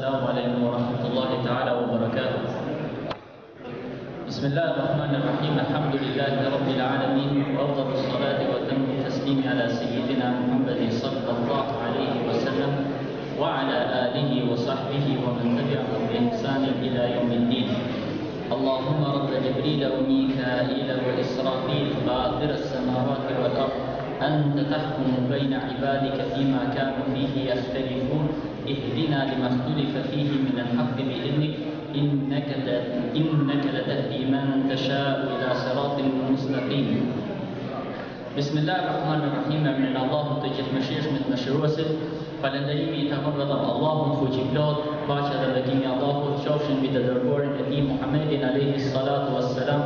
السلام عليكم ورحمة الله تعالى وبركاته. بسم الله الرحمن الرحيم. الحمد لله رب العالمين، وأفضل الصلاة وأتم التسليم على سيدنا محمد صلى الله عليه وسلم وعلى آله وصحبه ومن تبعهم بإحسان إلى يوم الدين. اللهم رب جبريل وميكائيل وإسرافيل فاطر السماوات والأرض، أنت تحكم بين عبادك فيما كانوا فيه يختلفون، اهدنا لما اختلف فيه من الحق بإذنك، إنك لتهدي من تشاء إلى صراط مستقيم. بسم الله الرحمن الرحيم. من الله تجد مشيش من مشروسه falënderimi I takon vetëm Allahut fuqiplot, paqja dhe bekimi I Allahut qofshin mbi të dërguarin e tij Muhammedin alayhi salatu wassalam,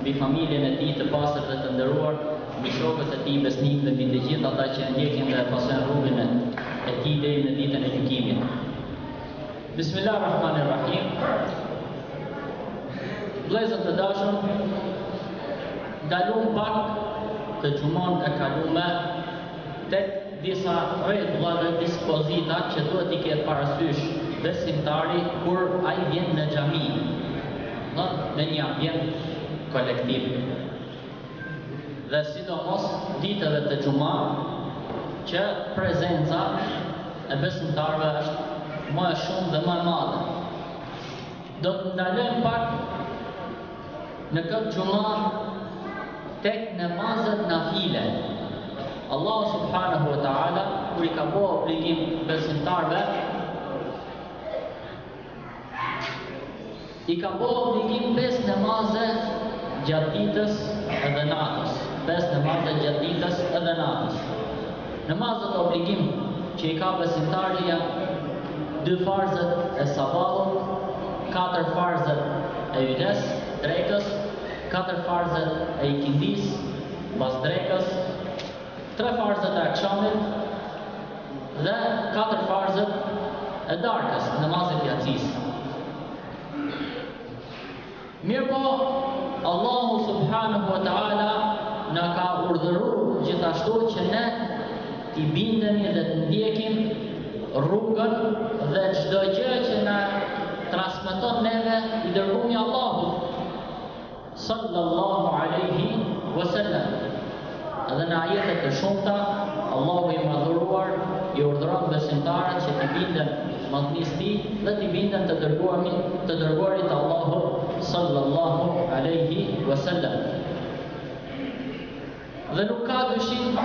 mbi familjen e tij të pastër dhe të nderuar, mbi shokët e tij besnik dhe mbi të gjithë ata që ndjekin dhe pasojnë rrugën e tij deri në ditën e gjykimit. Bismillahirrahmanirrahim. Vëllezër të dashur, ndalum pak të xumon e kalume tek disa rregulla dhe dispozita që duhet I ketë parasysh besimtari kur ai vjen në xhami, në një ambient kolektiv. Dhe sidomos ditëve të xuma, që prezenca e besimtarëve është më e shumë dhe më e madhe. Do të ndalojmë pak në këtë xuma tek namazet nafile. Allah subhanahu wa ta'ala kur I ka bo obligim besimtarve, I ka bo obligim 5 namaze gjatë ditës edhe natës. 5 namaze gjatë ditës edhe natës. Namazet obligim që I ka besimtari janë 2 farzët e sabahut, 4 farzët e yles, drekës, 4 farzët e ikindis, pas drekës, 3 farzët e akşamit dhe 4 farzët e darkës, namazit yatsis. Mirë po, Allahu subhanahu wa ta'ala na ka urdhëruar gjithashtu që ne t'i bindemi dhe të ndjekim rrugën dhe çdo gjë që na transmeton neve I dërgumi Allahut sallallahu alaihi wasallam. Edhe në ajetet të shumta, Allahu I madhuruar I urdhëron besimtarët që t'i binden madhnisë tij dhe t'i binden të dërguarit Allahu sallallahu alaihi wasallam. Dhe nuk ka dyshim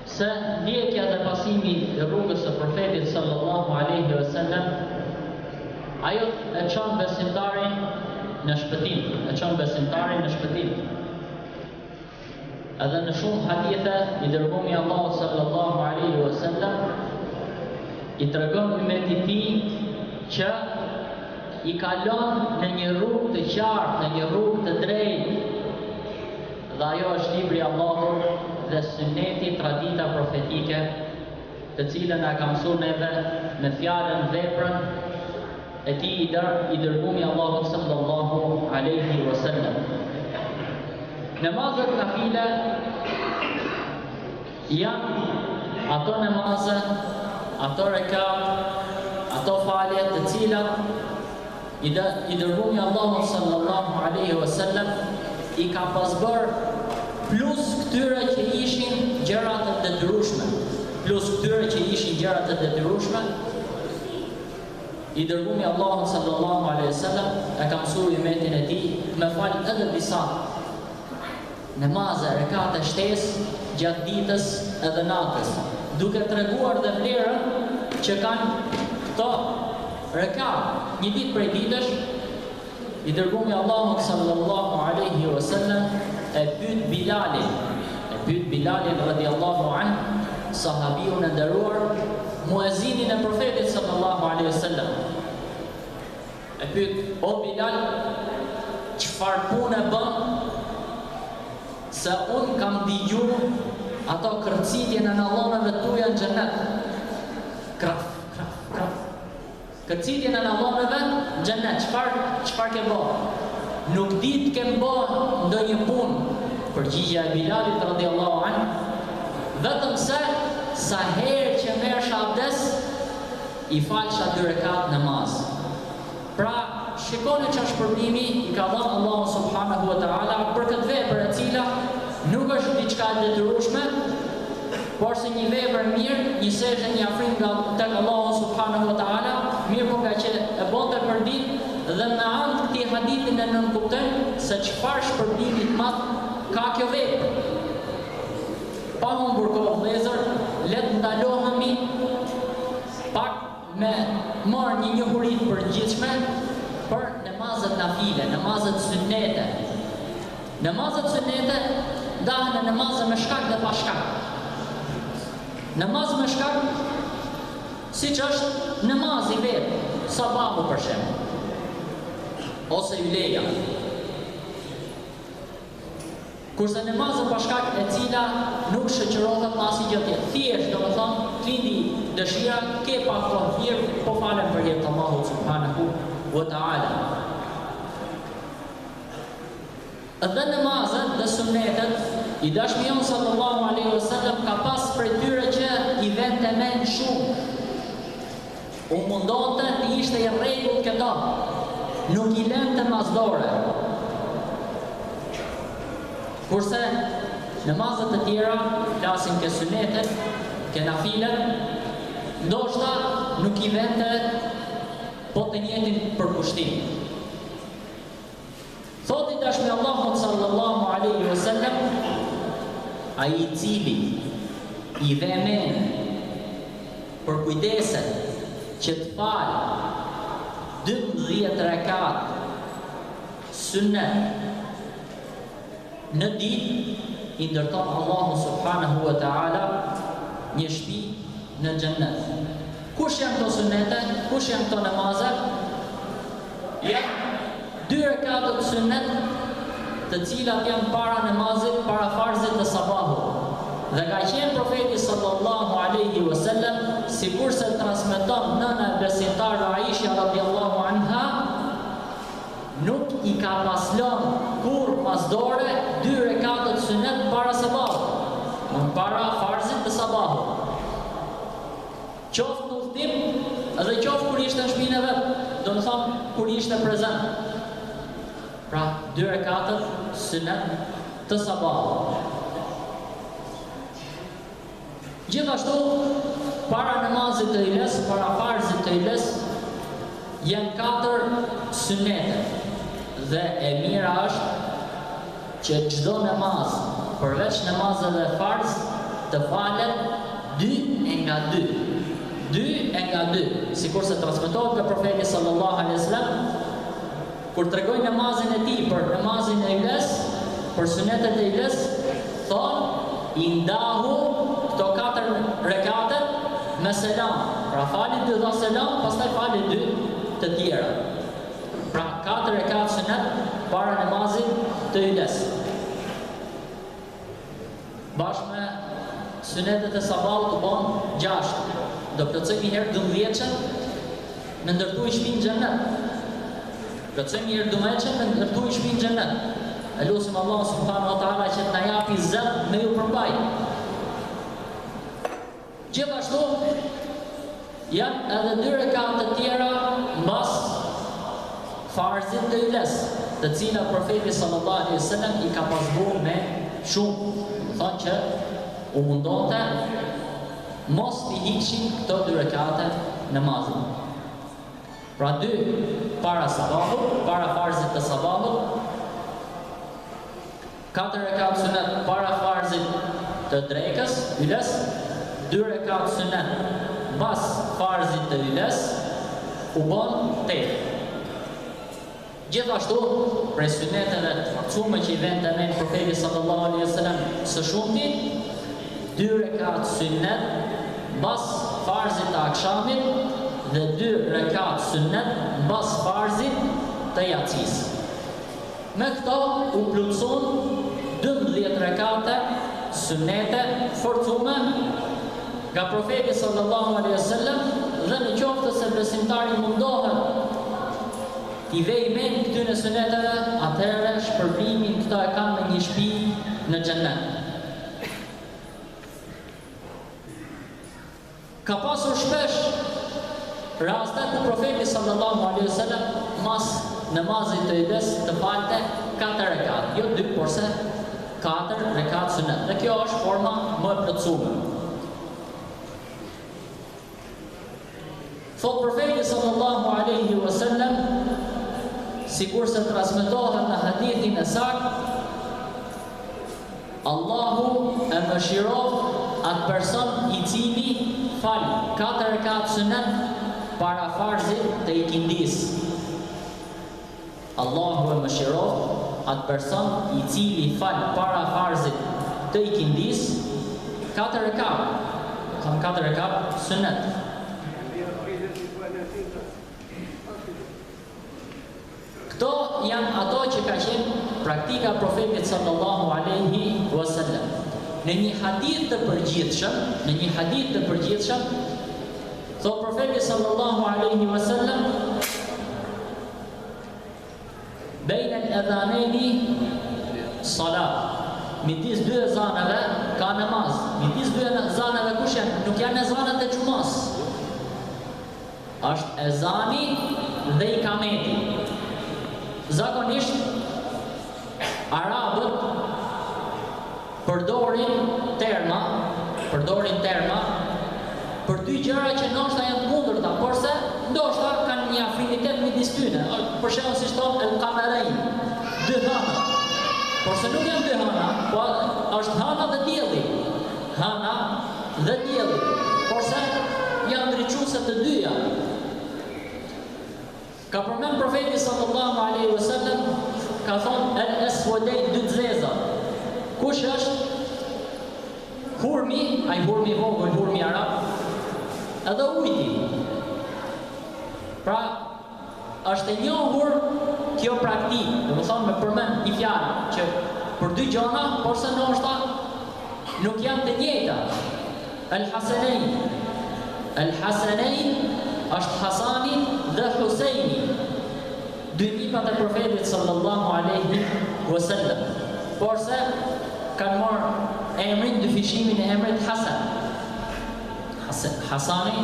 se ndjekja dhe pasimi I rrugës së profetit sallallahu alaihi wasallam ajo e çon besimtarin në shpëtim, Edhe në shumë hadithe I dërgumi Allahu sallallahu alaihi wasallam I tregon ummetit tij që I kalon në një rrugë të qartë, në një rrugë të drejtë. Dhe ajo është libri I Allahut dhe suneti, tradita profetike, të cilën na ka mësuar neve me fjalën, veprën e tij I dërgumi Allahu sallallahu alaihi wasallam. Namazet nafile janë ato namaze, ato rekat, ato falje të cilat I dërgumi Allahu sallallahu alaihi wasallam I ka pasbër plus këtyre që ishin gjërat e detyrueshme. I dërgumi Allahu sallallahu alaihi wasallam e ka mësuar ummetin e tij me fal edhe disa namaze, rekate shtesë gjatë ditës edhe natës, duke treguar dhe vlerën që kanë këto rekat. Një ditë prej ditësh, I dërgumi Allahu sallallahu alaihi wasallam e pyet Bilalin radiallahu anh, sahabiun e nderuar, muezinin e profetit sallallahu alaihi wasallam. E pyet: "O Bilal, çfarë punë bën? Se unë kam dëgjuar ato kërcitjen e nallonave tuaja në xhenet. Kraf. Kërcitjen e nallonave në xhenet, çfarë ke bën? Nuk di të kem bën ndonjë punë." Përgjigjja e Bilalit radiallahu anh: "Vetëm se sa herë që merresh abdes, i falësha 2 rekat namaz. Pra, shikoni çfarë shpërblimi i ka dhënë Allahu subhanahu wa taala për këtë vepër e cila nuk është diçka e detyrueshme, por se një vepër mirë, një sejdë, një afrim tek Allahu subhanahu wa taala, mirë po nga që e bonte për ditë dhe me anë të këtij hadithi ne nënkuptojmë se çfarë shpërblimi të madh ka kjo vepër. Pa humbur kohë vëllezër, le të ndalohemi pak me marrë një njohuri të përgjithshme për namazet nafile, namazet sunnete. Namazet sunnete ndahen në namazet me shkak dhe pa shkak. Namaz me shkak, siç është namazi vetë, sabahu për shembull, ose yleja. Kurse namazet pa shkak e cila nuk shoqërohet me asnjë gjë tjetër. Thjesht, domethënë, lindi dëshira, ke pak kohë mirë, po falem për hir të Allahut subhanahu wa taala. Edhe namazet dhe sunnetet, i dashmi jon sallallahu alaihi wasallam ka pas prej tyre që i vente men shumë. U mundonte të ishte i rregullt këto, nuk i lente mazdore. Kurse namazet të tjera, flasin ke sunnetet, ke nafilet, ndoshta nuk i vente po të njëjtin përkushtim. Thot i dashmi Allahut sallallahu alaihi wasallam, ai i cili i dhe men për kujdeset që të falë 12 rekat sunnet në ditë, i ndërton Allahu subhanahu wa taala një shtëpi në xhennet. Kush janë këto sunnete? Kush janë këto namaze? Janë 2 rekate të sunnet, të cilat janë para namazit, para farzit të sabahut. Dhe ka qenë profeti sallallahu alaihi wasallam, sikur se transmeton nëna e besimtarëve Aisha radhiyallahu anha, nuk i ka pas lënë kur pasdore 2 rekate të sunnet para sabahut, para farzit të sabahut. Qoftë në udhtim edhe qoftë kur ishte në shtëpinë e vet, do të thonë kur ishte prezant. Pra 2 rekate sunnet të sabahut. Gjithashtu, para namazit të iles, para farzit të iles, janë 4 sunnete. Dhe e mira është që çdo namaz, përveç namazeve farz, të falet 2 nga 2. 2 nga 2, sikur se transmetohet nga profeti sallallahu alaihi wasallam, kur tregoi namazin e tij për namazin e iles, për sunetet e iles, thonë i ndahu këto 4 rekate me selam. Pra fali 2 dha selam, pastaj fali 2 të tjera. Pra 4 rekat sunet para namazit të iles. Bashkë me sunetet e sabahut të bon 6. Do plotësoj një herë 12 me ndërtu i shpinë xhennet. Plotësoj një herë 12 me ndërtu i shpinë xhennet. E lutim Allah subhanahu wa taala që të na japi zot me ju përmbaj. Gjithashtu janë edhe 2 rekat të tjera mbas farzit të iles, të cilat profeti sallallahu alaihi wasallam i ka pasur me shumë. Thonë që u mundonte mos t'i hiqin këto 2 rekate namazit. Pra 2 para sabahut, para farzit të sabahut, 4 rekat sunet para farzit të drekës, iles, 2 rekat sunet mbas farzit të iles, u bën 8. Gjithashtu, prej suneteve të forcume që i vente me profeti sallallahu alaihi wasallam së shumti, 2 rekat sunnet mbas farzit të akşamit dhe 2 rekat sunnet mbas farzit të yatsis. Me këto u plotëson 12 rekate sunnete forcume nga profeti sallallahu alaihi wasallam, dhe në qoftë se besimtari mundohet i vej men këtyre suneteve, atëherë shpërblimin këto e kanë me një shtëpi në xhennet. Ka pasur shpesh raste ku profeti sallallahu alaihi wasallam mas namazit të ides të falte 4 rekat, jo 2, porse 4 rekat sunet. Dhe kjo është forma më e plotësuar. Thot profeti sallallahu alaihi wasallam, sikur se transmetohet në hadithin e saktë, Allahu e mëshiron atë person i cili fal 4 rekat sunet para farzit të ikindis. Allahu e mëshiron atë person i cili fal para farzit të ikindis 4 rekat. Kanë 4 rekat sunet. Këto janë ato që ka qenë praktika profetit sallallahu alaihi wasallam. Në një hadith të përgjithshëm, thot profeti sallallahu alaihi wasallam, bejnë al-adhaneni salat. Midis 2 ezaneve ka namaz. Midis 2 ezaneve kush janë? Nuk janë ezanat e xumas. Është ezani dhe ikameti. Zakonisht arabët përdorin terma për 2 gjëra që ndoshta janë të kundërta, porse ndoshta kanë një afinitet midis tyre. Për shembull, si thonë el-qamarain, 2 hëna. Porse nuk janë 2 hëna, po është hëna dhe dielli. Porse janë ndriçuese të dyja. Ka përmend profeti sallallahu alaihi wasallam, ka thonë el-aswadain, 2 zeza. Kush është? Hurmi, ai hurmi vogël, hurmi arab, edhe ujti. Pra, është e njohur kjo praktikë, do të thonë me përmend një fjalë që për 2 gjëra, porse ndoshta nuk janë të njëjta. El-Hasanein është Hasani dhe Huseini, 2 nipat e profetit sallallahu alaihi wasallam. Porse kanë marrë emrin, dyfishimin e emrit Hasan. Hasani,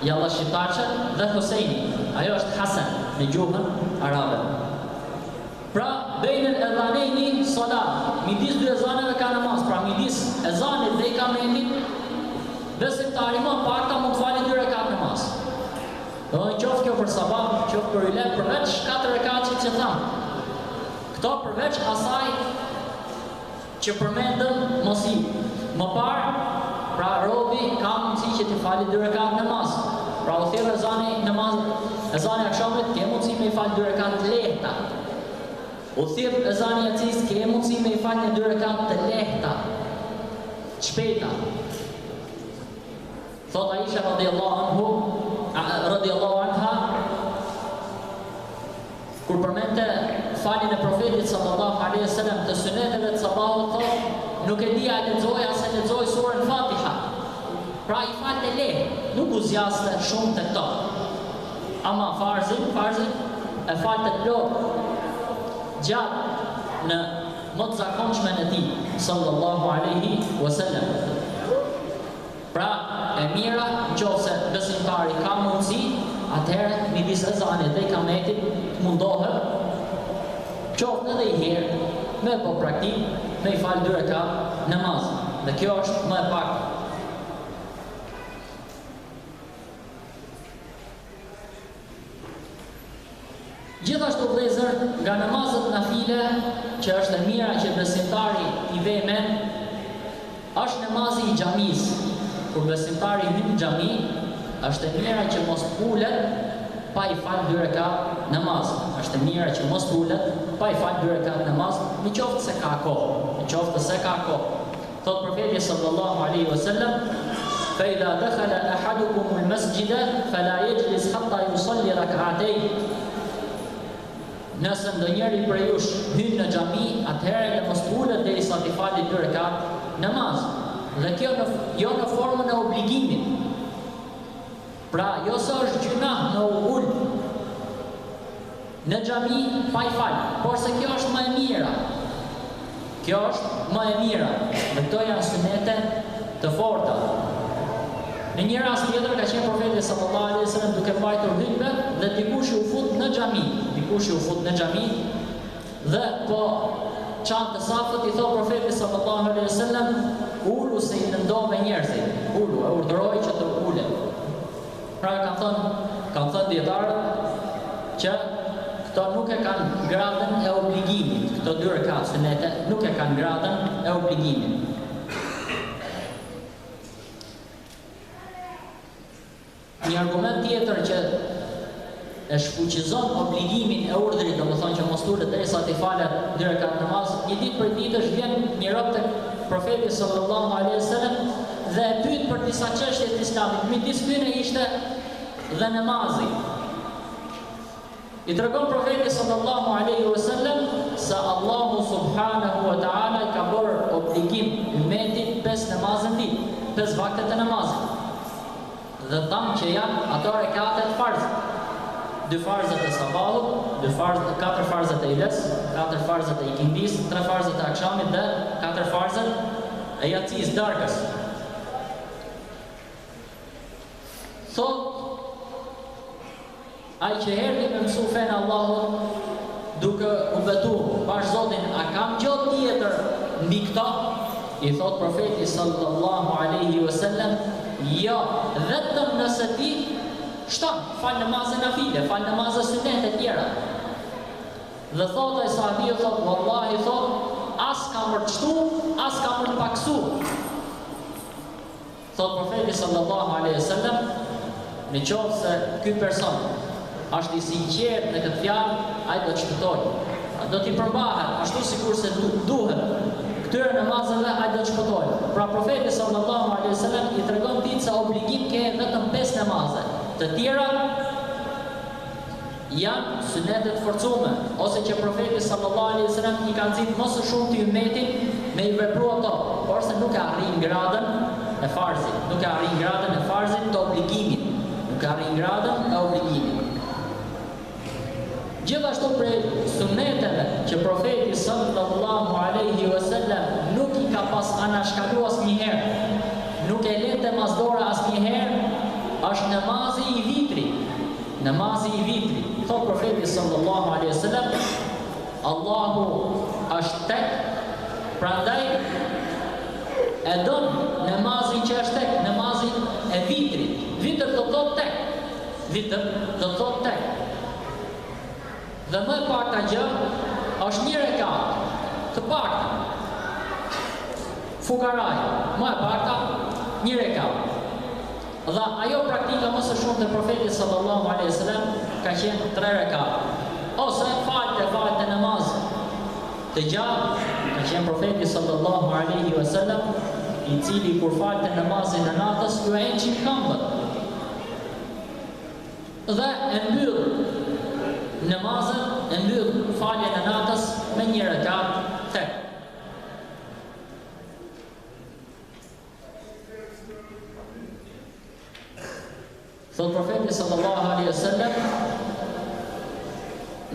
jalla shqiptarçe, dhe Huseini. Ajo është Hasan në gjuhën arabe. Pra, bejnë edhanejni salat. Midis 2 ezaneve ka namaz. Pra, midis ezanit dhe ikametit, besimtari më pakta mund të fali 2 rekat namaz. Do në qoftë kjo për sabah, qoftë për ylet, përveç 4 rekat që thamë. Këto përveç asaj që përmendëm mosi. Më parë, pra robi ka mundësi që të fali 2 rekat namaz. Pra u thirr ezani akşamit, ke mundësi me I fal 2 rekat të lehta. U thirr ezani yacis, ke mundësi me I fal 2 rekat të lehta, të shpejta. Thot Aisha radiallahu anha, kur përmente falin e profetit sallallahu alaihi wasallam të suneteve të sabahut, thot, nuk e dija lexoja se lexoj surën Fatiha. Pra I falte lehtë, nuk u zjaste shumë të këto. Ama farzin e falte plot gjatë në më të zakonshme në tij sallallahu alaihi wasallam. Pra e mira, nëse besimtari ka mundësi, atëherë midis ezanit dhe ikametit mundohet qoftë edhe I herë me po praktikë me I fal 2 rekat namaz. Dhe kjo është më e pak. Gjithashtu vëllezër, nga namazet nafile që është e mira që besimtari I vë mend, është namazi I xhamis. Kur besimtari hyn në xhami, është e mira që mos ulet pa I fal 2 rekat namaz. Është e mira që mos ulet pa I fal 2 rekat namaz, në qoftë se ka kohë. Thot profeti sallallahu alaihi wasallam, fa idha dakhala ahadukum al-masjida fala yajlis hatta yusalli rak'atayn. Nëse ndonjëri prej jush hyn në xhami, atëherë le mos ulet derisa të falë 2 rekat namaz. Dhe kjo jo në formën e obligimit. Pra, jo se është gjuna në ul në xhami pa I fal, por se kjo është më e mira. Dhe këto janë sunete të forta. Në një rast tjetër ka qenë profeti sallallahu alaihi wasallam duke mbajtur hutbë dhe dikush u fut në xhami. Dhe po çantë safët i thot profeti sallallahu alaihi wasallam, ulu se i ndove njerëzit. Ulu, e urdhëroi që të ulen. Pra kanë thënë dietarët që këto nuk e kanë gradën e obligimit. Këto dy rekat sunete nuk e kanë gradën e obligimit. Një argument tjetër që e shfuqizon obligimin e urdhrit, domethënë që mos ulet derisa të falet 2 rekat namaz, një ditë për ditësh vjen një rob tek profeti sallallahu alaihi wasallam dhe e pyet për disa çështje të Islamit. Midis tyre ishte dhe namazi. I tregon profeti sallallahu alaihi wasallam se Allahu subhanahu wa taala i ka bërë obligim ummetit 5 namazë në ditë, 5 vakte të namazit. Dhe thamë që janë ato rekatet farzë. 2 farzët e sabahut, 4 farzët e iles, 4 farzët e ikindis, 3 farzët e akshamit dhe 4 farzët e jacis darkës. Thot, ai që herdi me mësu fenë Allahut duke u betu bash Zotin, a kam gjotë tjetër mbi këta? I thot profeti sallallahu alaihi wasallam, jo, vetëm nëse ti shton, fal namazën nafile, fal namazën sunete tjera. Dhe thot ai sahabiu, thot, wallahi, thot, as ka mërçtu, as ka mërpaksu. Thot profeti sallallahu alaihi wasallam, në qoftë se ky person është i sinqert në këtë fjalë, ai do të shpëtojë. Do t'i përmbahet ashtu sikur se duhet. Këtyre namazeve ai do të shpëtojë. Pra profeti sallallahu alaihi wasallam i tregon ditë se obligim ke vetëm 5 namaze. Të tjera janë sunete të forcume, ose që profeti sallallahu alaihi wasallam i ka nxit më së shumti ummetin me i vepru ato, por se nuk e arrin gradën e farzit, nuk e arrin gradën e farzit të obligimit, nuk e arrin gradën e obligimit. Gjithashtu prej suneteve që profeti sallallahu alaihi wasallam nuk i ka pas anashkalu asnjëherë, nuk e lente masdora asnjëherë, është namazi i vitrit. Namazi i vitrit. Thot profeti sallallahu alaihi wasallam, Allahu është tek, prandaj e don namazin që është tek, namazin e vitrit. Vitër do të thot tek. Vitër do të thot tek. Dhe më e pakta gjë është 1 rekat, të pakta. Fukaraj, më e pakta 1 rekat. Dhe ajo praktika më së shumti e profetit sallallahu alaihi wasallam ka qenë 3 rekat. Ose falte namaz të gjatë, ka qenë profeti sallallahu alaihi wasallam i cili kur falte namazin e natës ju e enqin këmbët. Dhe e mbyll namazën, e mbyll faljen e natës me 1 rekat tek. Thot profeti sallallahu alaihi wasallam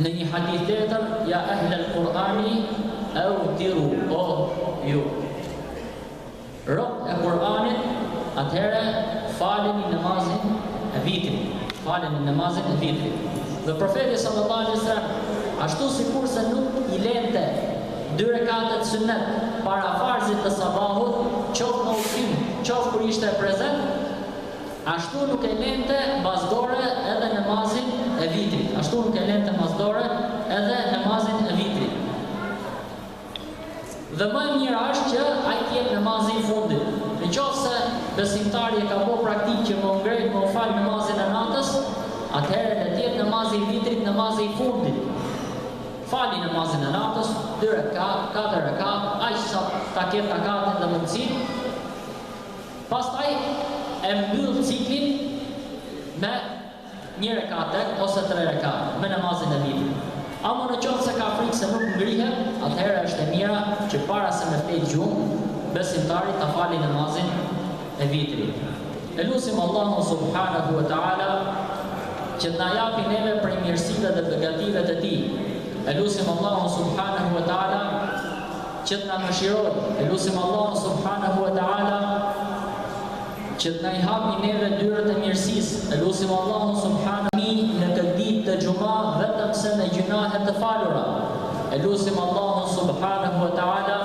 në një hadith tjetër, ja ahlal Qur'ani awtiru, o ju rob e Kur'anit, atëherë faleni namazin e vitrit, faleni namazin e vitrit. Dhe profeti sallallahu alaihi wasallam ashtu sikur se nuk i lente 2 rekatet sunnet para farzit të sabahut, qoftë në udhim, qoftë kur ishte prezent, ashtu nuk e lente bazdore edhe namazin e vitrit. Ashtu nuk e lente bazdore edhe namazin e vitrit. Dhe më e mirë është që ai të jetë namazi i fundit. Nëse besimtari e ka bërë praktikë që më ngrej më fal namazin e natës, atëherë le të jetë namazi i vitrit, namazi i fundit. Fali namazin e natës, 2 rekat, 4 rekat, aq sa ta ketë takatin dhe mundësinë. Pastaj e mbyll ciklin me 1 rekat ose 3 rekat me namazin e vitrit. Ama në qoftë se ka frikë se nuk ngrihet, atëherë është e mira që para se me flet gjumë, besimtari ta fali namazin e vitrit. E lutim Allahun subhanahu wa taala që të na japi neve prej mirësive dhe begative të tij. E lutim Allahun subhanahu wa taala që të na mëshirojë. E lutim Allahun subhanahu wa taala që të na i hapi neve dyrët e mirësisë. Elusim Allahun subhanahu në këtë ditë të xuma vetëm se me gjunahet të falura. Elusim Allahun subhanahu wa taala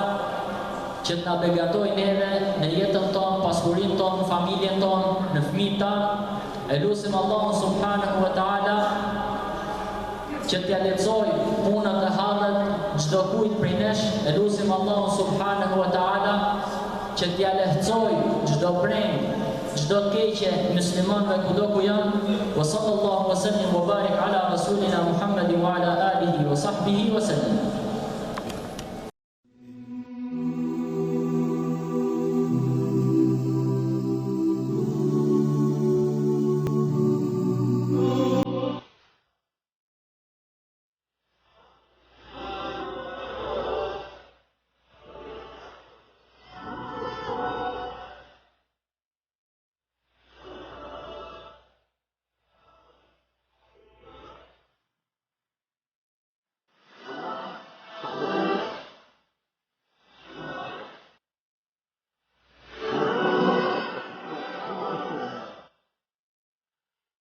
që të na begatoj neve në jetën tonë, pasurinë tonë, familjen tonë, në fëmijët tanë. Elusim Allahun subhanahu wa taala që t'ja lexoj punët e hallet çdo kujt prej nesh. Elusim Allahun subhanahu wa taala që t'ja lehtësoj çdo breng, çdo keqje muslimanëve kudo ku janë. Wa sallallahu wa sallim wa barik ala rasulina Muhammedin wa ala alihi wa sahbihi wa sallam.